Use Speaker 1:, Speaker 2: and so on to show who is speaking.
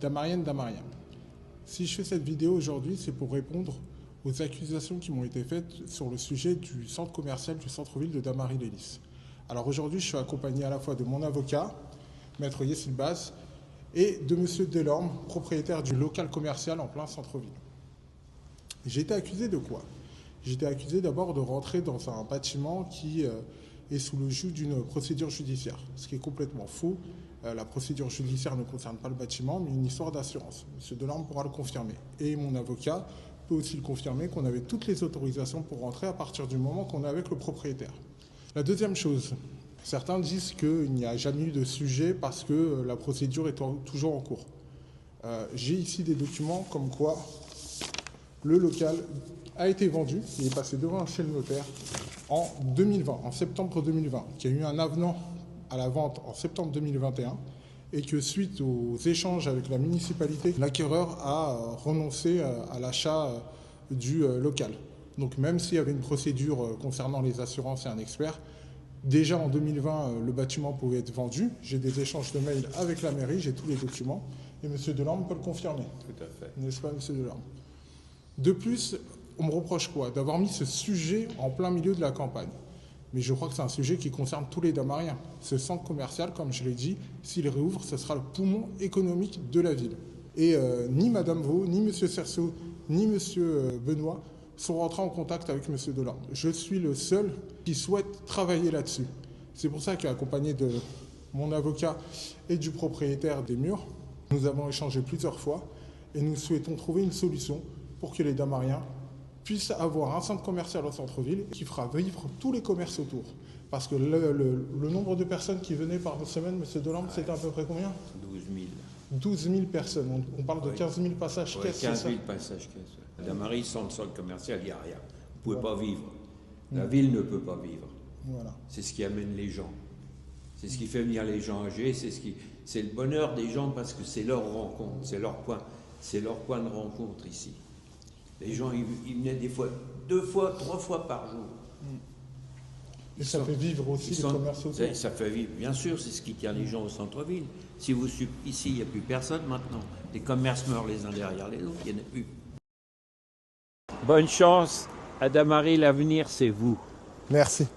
Speaker 1: Damariennes, Damariens. Si je fais cette vidéo aujourd'hui, c'est pour répondre aux accusations qui m'ont été faites sur le sujet du centre commercial du centre-ville de Damary-lès-Lys. Alors aujourd'hui, je suis accompagné à la fois de mon avocat, Maître Yessil Baz, et de M. Delorme, propriétaire du local commercial en plein centre-ville. J'ai été accusé de quoi? J'ai été accusé d'abord de rentrer dans un bâtiment qui est sous le joug d'une procédure judiciaire, ce qui est complètement faux. La procédure judiciaire ne concerne pas le bâtiment, mais une histoire d'assurance. M. Delorme pourra le confirmer. Et mon avocat peut aussi le confirmer qu'on avait toutes les autorisations pour rentrer à partir du moment qu'on est avec le propriétaire. La deuxième chose, certains disent qu'il n'y a jamais eu de sujet parce que la procédure est toujours en cours. J'ai ici des documents comme quoi le local a été vendu, il est passé devant chez le notaire en 2020, en septembre 2020, qu'il y a eu un avenant à la vente en septembre 2021 et que suite aux échanges avec la municipalité, l'acquéreur a renoncé à l'achat du local. Donc même s'il y avait une procédure concernant les assurances et un expert, déjà en 2020, le bâtiment pouvait être vendu. J'ai des échanges de mails avec la mairie, j'ai tous les documents et M. Delorme peut le confirmer. Tout à fait. N'est-ce pas, M. Delorme? De plus, on me reproche quoi? D'avoir mis ce sujet en plein milieu de la campagne. Mais je crois que c'est un sujet qui concerne tous les Damariens. Ce centre commercial, comme je l'ai dit, s'il réouvre, ce sera le poumon économique de la ville. Et ni Mme Vaux, ni M. Cerceau, ni M. Benoît sont rentrés en contact avec M. Delorme. Je suis le seul qui souhaite travailler là-dessus. C'est pour ça qu'accompagné de mon avocat et du propriétaire des murs, nous avons échangé plusieurs fois et nous souhaitons trouver une solution pour que les Damariens puissent avoir un centre commercial au centre-ville qui fera vivre tous les commerces autour. Parce que le nombre de personnes qui venaient par semaine, M. Delorme, c'était à peu près combien?
Speaker 2: 12 000.
Speaker 1: 12 000 personnes. On parle de 15 000 passages caisses. 15
Speaker 2: 000 passages caisses. À Damary, sans le centre commercial, il n'y a rien. Vous ne pouvez pas vivre. La ville ne peut pas vivre. Voilà. C'est ce qui amène les gens. C'est ce qui fait venir les gens âgés. C'est le bonheur des gens parce que c'est leur rencontre, c'est leur point de rencontre ici. Les gens, ils venaient des fois 2 fois, 3 fois par jour.
Speaker 1: Et ça fait vivre aussi les commerces autour.
Speaker 2: Ça fait vivre, bien sûr, c'est ce qui tient les gens au centre-ville. Si vous ici, il n'y a plus personne maintenant. Les commerces meurent les uns derrière les autres, il n'y en a plus. Bonne chance à Damary, l'avenir, c'est vous.
Speaker 1: Merci.